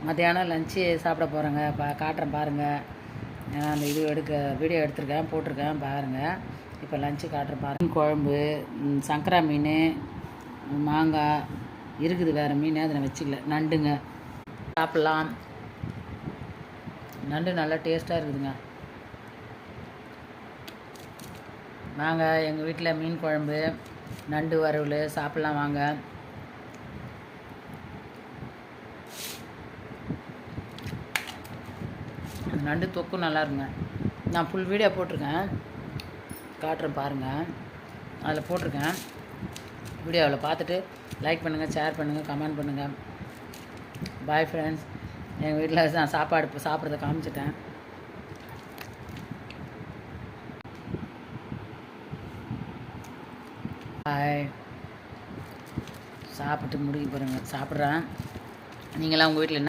மத்தியானம் லஞ்சு சாப்பிட போகிறேங்க. காட்டுறேன் பாருங்கள். ஏன்னா அந்த வீடியோ எடுத்திருக்கேன், போட்டிருக்கேன் பாருங்கள். இப்போ லஞ்சு காட்டுறேன் பாருங்கள். மீன் குழம்பு, சங்கரா மீன், மாங்காய் இருக்குது. வேறு மீன் அதை நான் வச்சுக்கல. நண்டுங்க, சாப்பிட்லாம். நண்டு நல்லா டேஸ்ட்டாக இருக்குதுங்க. வாங்க, எங்கள் வீட்டில் மீன் குழம்பு, நண்டு வறுவல் சாப்பிட்லாம் வாங்க. நண்டு தொக்கும் நல்லா இருங்க. நான் ஃபுல் வீடியோ போட்டிருக்கேன், காட்டுறேன் பாருங்கள். அதில் போட்டிருக்கேன். வீடியோவில் பார்த்துட்டு லைக் பண்ணுங்கள், ஷேர் பண்ணுங்கள், கமெண்ட் பண்ணுங்கள். Bye friends. எங்கள் வீட்டில் நான் சாப்பிட்றத காமிச்சிட்டேன். பாய். சாப்பிட்டு முடிக்க போகிறேங்க. சாப்பிட்றேன். நீங்களாம் உங்கள் வீட்டில்